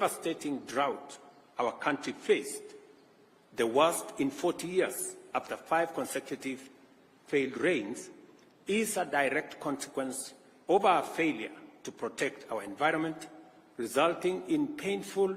devastating drought our country faced, the worst in 40 years after 5 consecutive failed rains, is a direct consequence of our failure to protect our environment, resulting in painful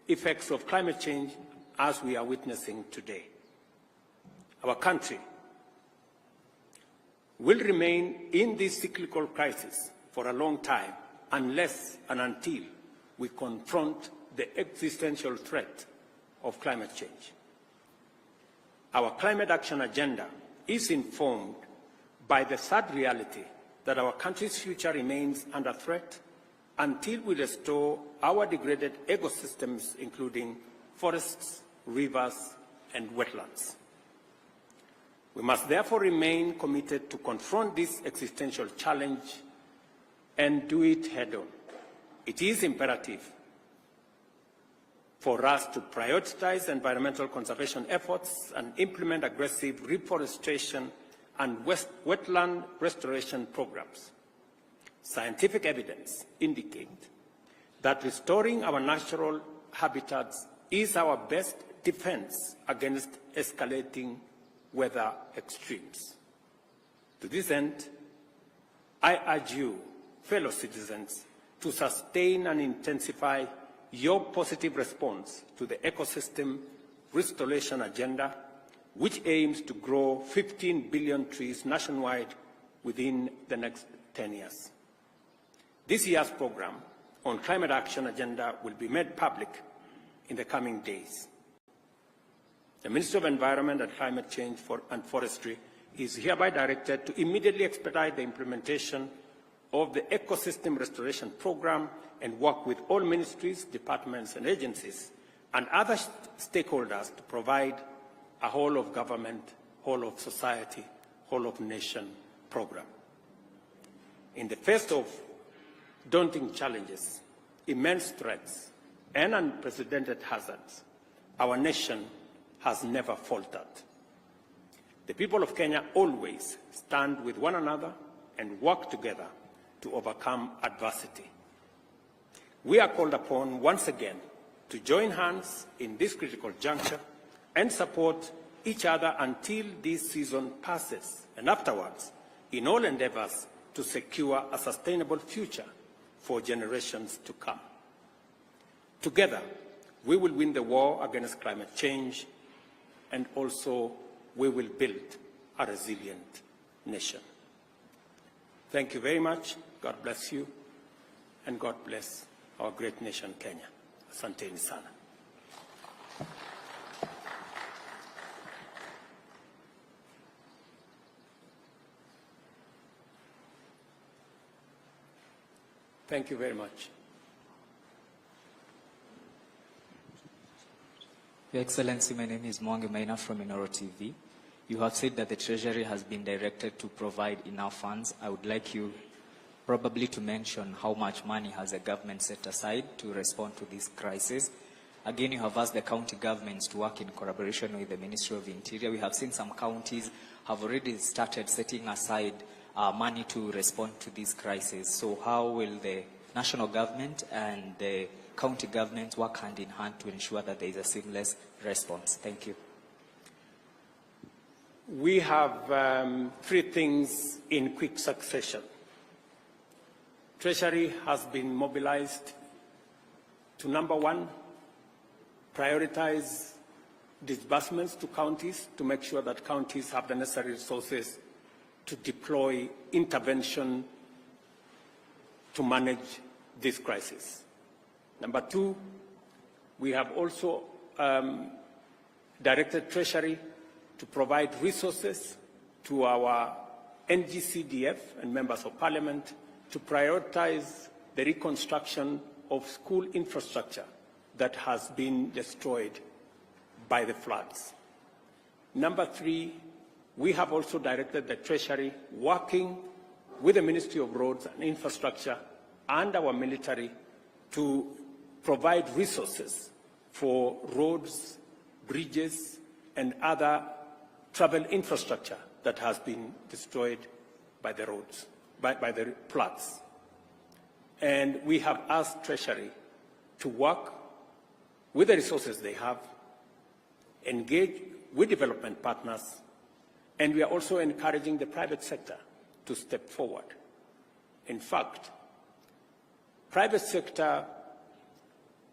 effects of climate change as we are witnessing today. Our country will remain in this cyclical crisis for a long time unless and until we confront the existential threat of climate change. Our climate action agenda is informed by the sad reality that our country's future remains under threat until we restore our degraded ecosystems, including forests, rivers, and wetlands. We must therefore remain committed to confront this existential challenge and do it head-on. It is imperative for us to prioritize environmental conservation efforts and implement aggressive reforestation and wetland restoration programs. Scientific evidence indicates that restoring our natural habitats is our best defense against escalating weather extremes. To this end, I urge you, fellow citizens, to sustain and intensify your positive response to the ecosystem restoration agenda, which aims to grow 15 billion trees nationwide within the next 10 years. This year's program on climate action agenda will be made public in the coming days. The Ministry of Environment and Climate Change and Forestry is hereby directed to immediately expedite the implementation of the ecosystem restoration program and work with all ministries, departments, and agencies and other stakeholders to provide a whole of government, whole of society, whole of nation program. In the face of daunting challenges, immense threats, and unprecedented hazards, our nation has never faltered. The people of Kenya always stand with one another and work together to overcome adversity. We are called upon once again to join hands in this critical juncture and support each other until this season passes, and afterwards, in all endeavors to secure a sustainable future for generations to come. Together, we will win the war against climate change, and also we will build a resilient nation. Thank you very much. God bless you, and God bless our great nation, Kenya. Asanteni sana. Thank you very much. Your Excellency, my name is Mwangi Maina from Inoro TV. You have said that the Treasury has been directed to provide enough funds. I would like you probably to mention how much money has the government set aside to respond to this crisis. Again, you have asked the county governments to work in collaboration with the Ministry of Interior. We have seen some counties have already started setting aside money to respond to this crisis. So how will the national government and the county governments work hand in hand to ensure that there is a seamless response? Thank you. We have 3 things in quick succession. Treasury has been mobilized to, number 1, prioritize disbursements to counties to make sure that counties have the necessary resources to deploy intervention to manage this crisis. Number 2, we have also directed Treasury to provide resources to our NGCDF and members of Parliament to prioritize the reconstruction of school infrastructure that has been destroyed by the floods. Number 3, we have also directed the Treasury, working with the Ministry of Roads and Infrastructure and our military, to provide resources for roads, bridges, and other travel infrastructure that has been destroyed by the roads, by the floods. And we have asked Treasury to work with the resources they have, engage with development partners, and we are also encouraging the private sector to step forward. In fact, private sector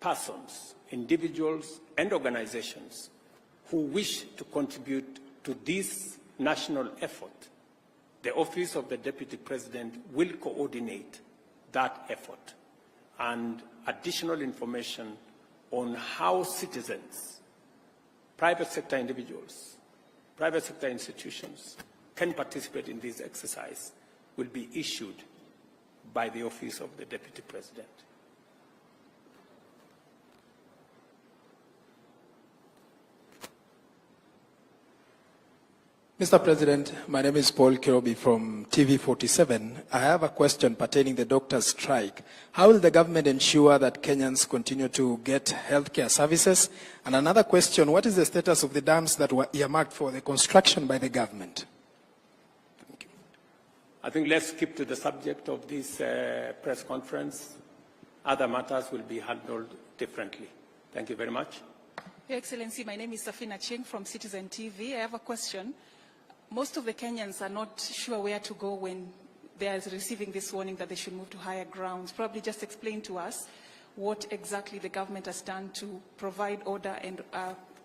persons, individuals, and organizations who wish to contribute to this national effort, the Office of the Deputy President will coordinate that effort, and additional information on how citizens, private sector individuals, private sector institutions can participate in this exercise will be issued by the Office of the Deputy President. Mr. President, my name is Paul Kirobi from TV47. I have a question pertaining the doctors' strike. How will the government ensure that Kenyans continue to get healthcare services? And another question, what is the status of the dams that were earmarked for the construction by the government? Thank you. I think let's keep to the subject of this press conference. Other matters will be handled differently. Thank you very much. Your Excellency, my name is Safina Ching from CitizenTV. I have a question. Most of the Kenyans are not sure where to go when they are receiving this warning that they should move to higher grounds. Probably just explain to us what exactly the government has done to provide order and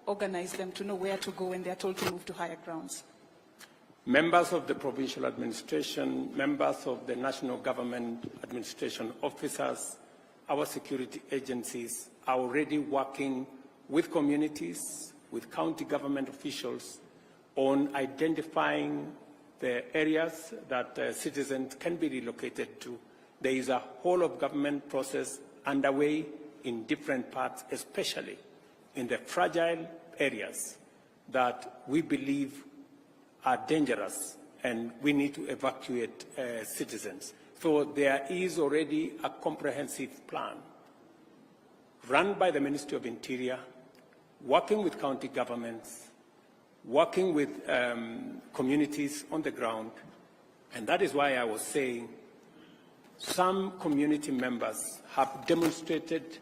organize them to know where to go when they are told to move to higher grounds. Members of the provincial administration, members of the national government administration officers, our security agencies are already working with communities, with county government officials, on identifying the areas that citizens can be relocated to. There is a whole of government process underway in different parts, especially in the fragile areas that we believe are dangerous and we need to evacuate citizens. So there is already a comprehensive plan run by the Ministry of Interior, working with county governments, working with communities on the ground, and that is why I was saying some community members have demonstrated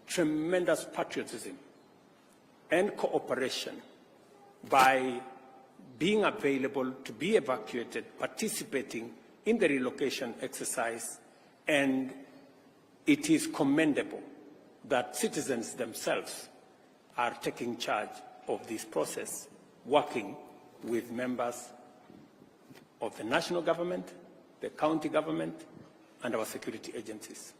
tremendous patriotism and cooperation by being available to be evacuated, participating in the relocation exercise, and it is commendable that citizens themselves are taking charge of this process, working with members of the national government, the county government, and our security agencies.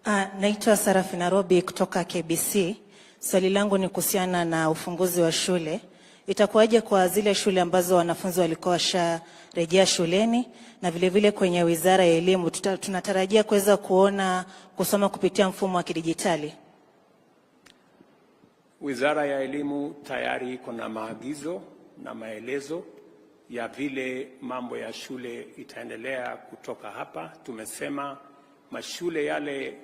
Naitwa Sarafi Nairobi kutoka KBC. Swali langu ni kuhusiana na ufunguzi wa shule. Itakuwaje kwa zile shule ambazo wanafunzi walikuwa washarejea shuleni, na vile vile kwenye Wizara ya Elimu tunatarajia kuweza kuona kusoma kupitia mfumo wa kidijitali? Wizara ya Elimu tayari iko na maagizo na maelezo ya vile mambo ya shule itaendelea kutoka hapa. Tumesema mashule yale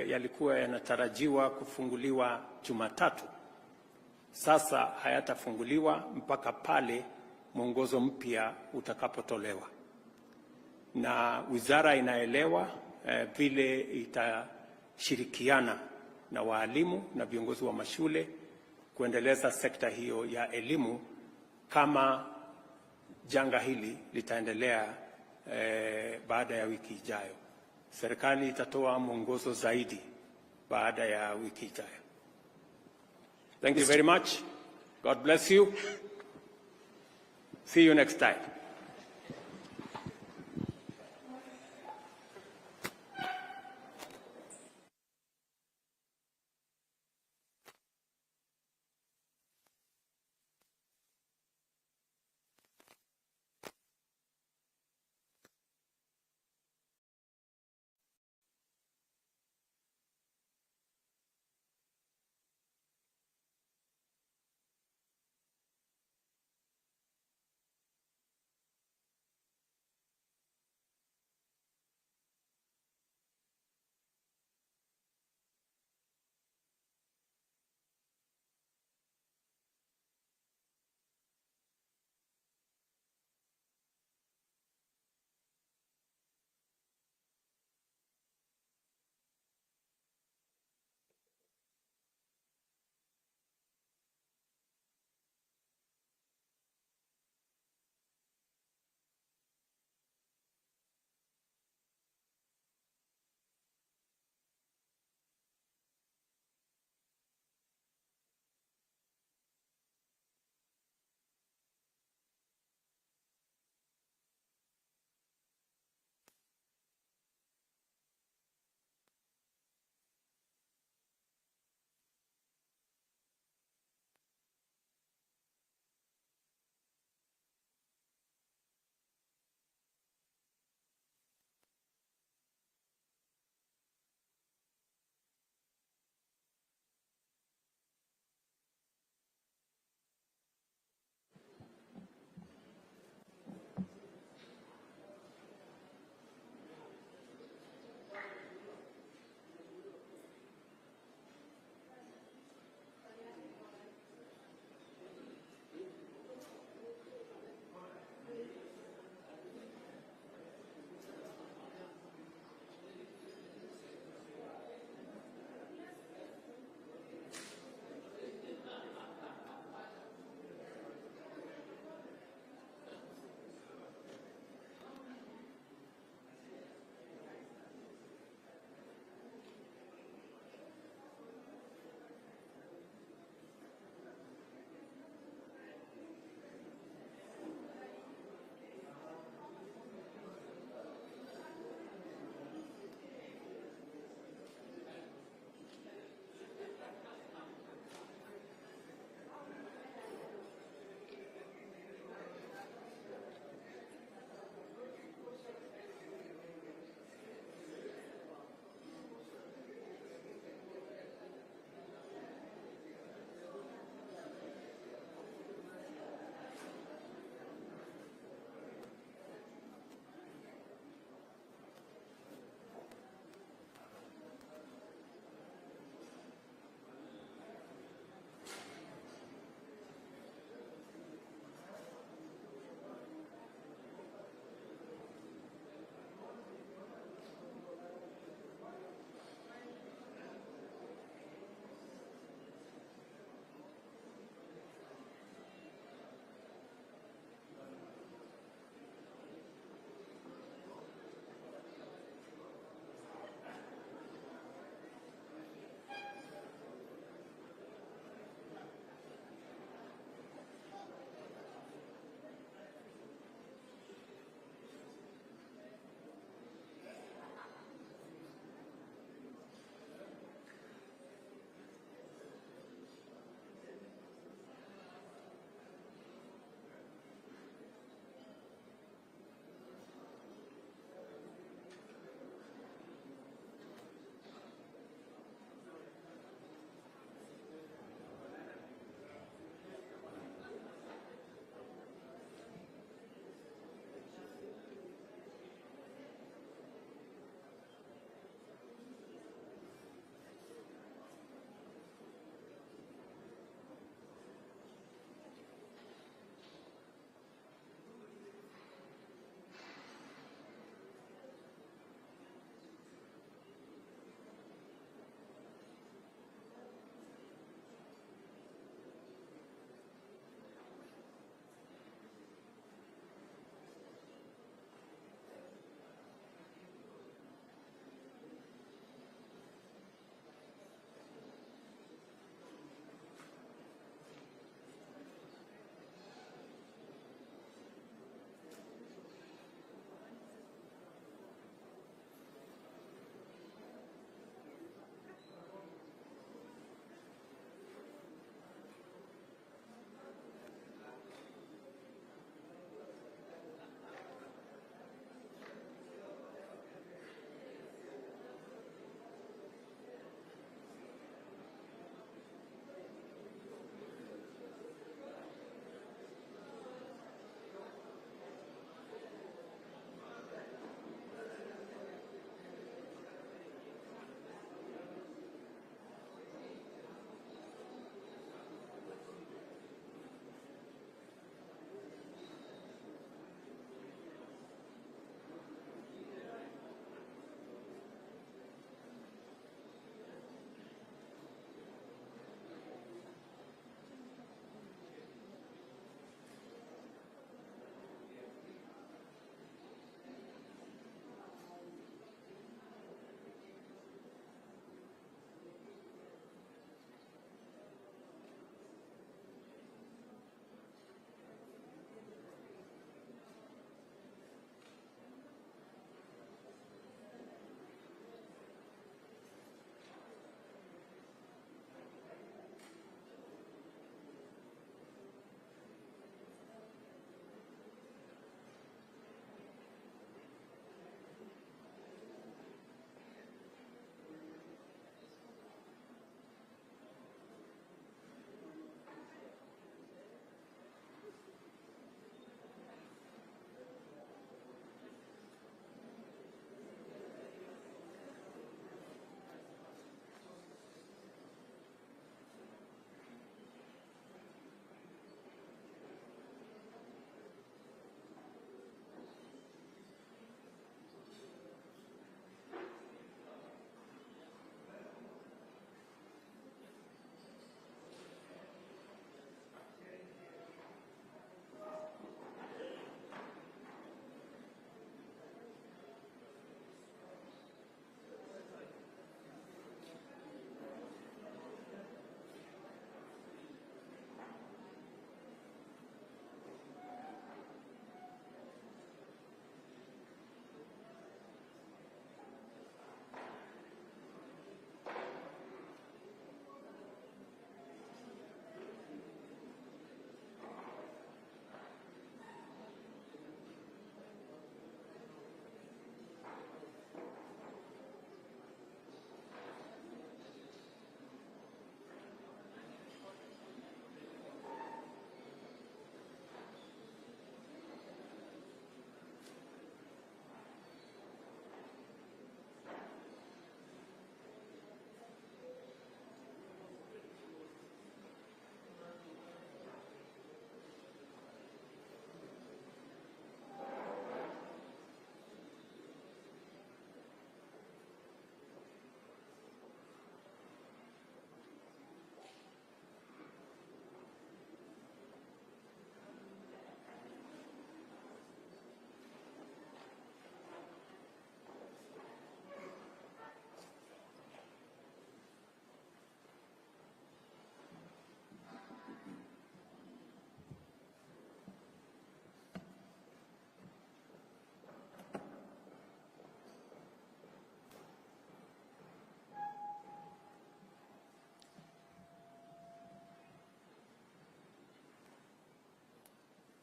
yalikuwa yanatarajiwa kufunguliwa Jumatatu, sasa hayatafunguliwa mpaka pale mwongozo mpya utakapotolewa, na wizara inaelewa vile itashirikiana na walimu na viongozi wa mashule kuendeleza sekta hiyo ya elimu kama janga hili litaendelea baada ya wiki ijayo. Serikali itatoa mwongozo zaidi baada ya wiki ijayo. Thank you very much. God bless you. See you next time.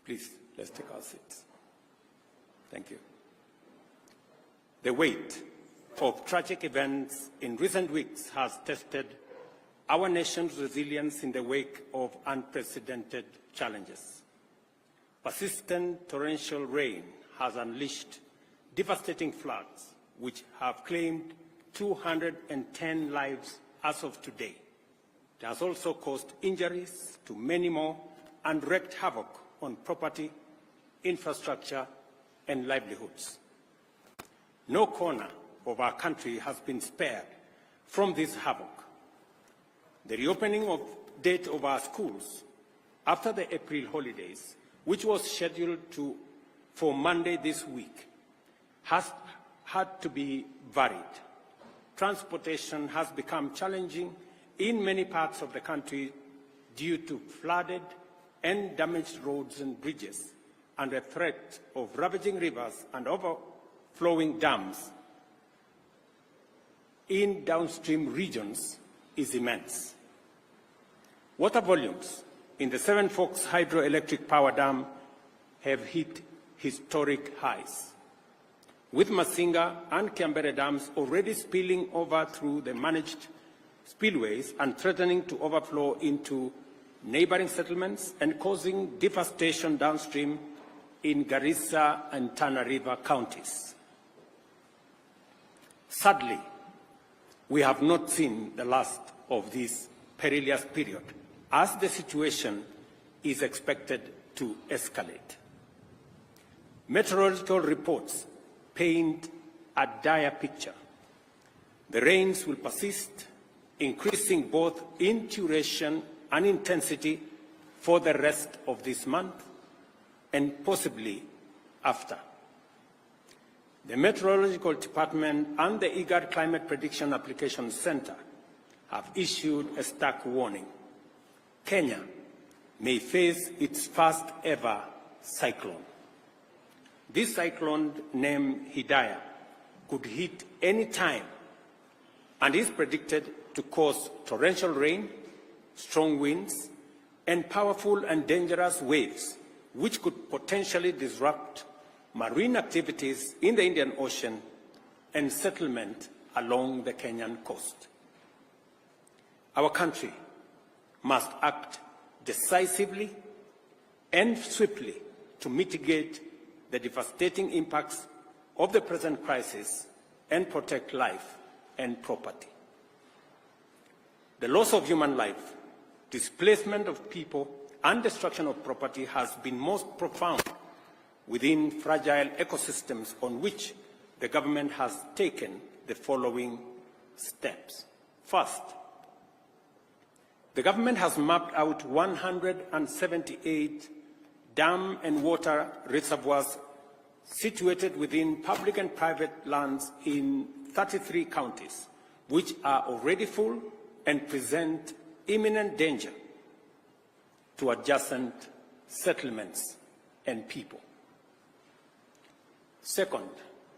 Please, let's take our seats. Thank you. The weight of tragic events in recent weeks has tested our nation's resilience in the wake of unprecedented challenges. Persistent torrential rain has unleashed devastating floods, which have claimed 210 lives as of today. It has also caused injuries to many more and wreaked havoc on property, infrastructure, and livelihoods. No corner of our country has been spared from this havoc. The reopening date of our schools after the April holidays, which was scheduled for Monday this week, has had to be varied. Transportation has become challenging in many parts of the country due to flooded and damaged roads and bridges, and the threat of ravaging rivers and overflowing dams in downstream regions is immense. Water volumes in the Seven Forks Hydroelectric Power Dam have hit historic highs, with Masinga and Kiambere dams already spilling over through the managed spillways and threatening to overflow into neighboring settlements and causing devastation downstream in Garissa and Tana River counties. Sadly, we have not seen the last of this perilous period, as the situation is expected to escalate. Meteorological reports paint a dire picture. The rains will persist, increasing both in duration and intensity for the rest of this month and possibly after. The Meteorological Department and the IGAD Climate Prediction Application Center have issued a stark warning. Kenya may face its first ever cyclone. This cyclone, named Hidaya, could hit any time and is predicted to cause torrential rain, strong winds, and powerful and dangerous waves, which could potentially disrupt marine activities in the Indian Ocean and settlement along the Kenyan coast. Our country must act decisively and swiftly to mitigate the devastating impacts of the present crisis and protect life and property. The loss of human life, displacement of people, and destruction of property has been most profound within fragile ecosystems, on which the government has taken the following steps. First, the government has mapped out 178 dam and water reservoirs situated within public and private lands in 33 counties, which are already full and present imminent danger to adjacent settlements and people. Second,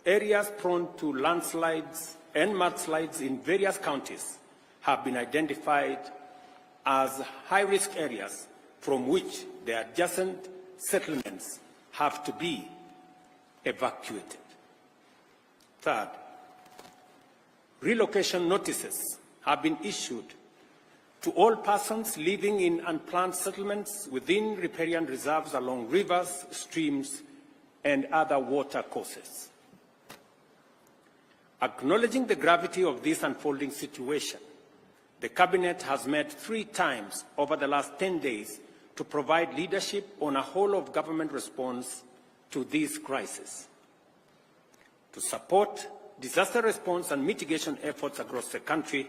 areas prone to landslides and mudslides in various counties have been identified as high-risk areas from which the adjacent settlements have to be evacuated. Third, relocation notices have been issued to all persons living in unplanned settlements within riparian reserves along rivers, streams, and other water courses. Acknowledging the gravity of this unfolding situation, the Cabinet has met 3 times over the last 10 days to provide leadership on a whole-of-government response to this crisis. To support disaster response and mitigation efforts across the country,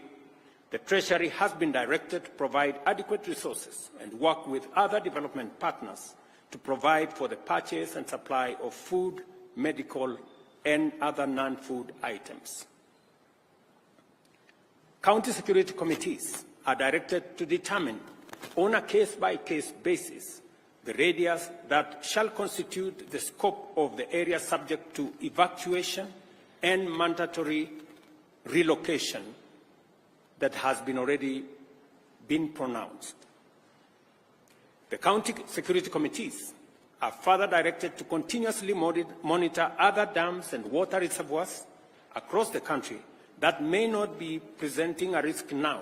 the Treasury has been directed to provide adequate resources and work with other development partners to provide for the purchase and supply of food, medical, and other non-food items. County security committees are directed to determine on a case-by-case basis the radius that shall constitute the scope of the area subject to evacuation and mandatory relocation that has already been pronounced. The county security committees are further directed to continuously monitor other dams and water reservoirs across the country that may not be presenting a risk now,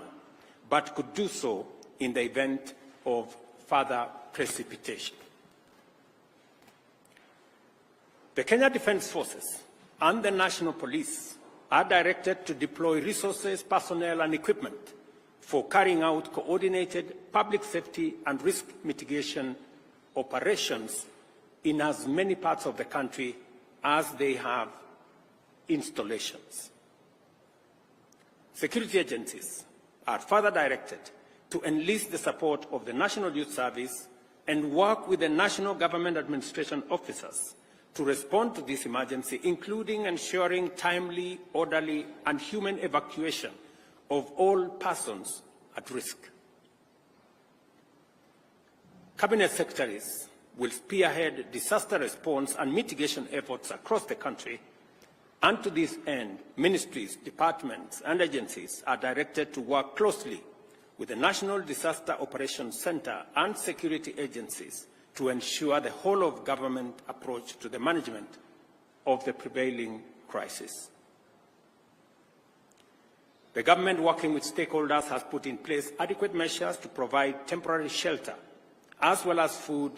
but could do so in the event of further precipitation. The Kenya Defence Forces and the National Police are directed to deploy resources, personnel, and equipment for carrying out coordinated public safety and risk mitigation operations in as many parts of the country as they have installations. Security agencies are further directed to enlist the support of the National Youth Service and work with the National Government Administration officers to respond to this emergency, including ensuring timely, orderly, and human evacuation of all persons at risk. Cabinet secretaries will spearhead disaster response and mitigation efforts across the country, and to this end, ministries, departments, and agencies are directed to work closely with the National Disaster Operations Center and security agencies to ensure the whole-of-government approach to the management of the prevailing crisis. The government, working with stakeholders, has put in place adequate measures to provide temporary shelter, as well as food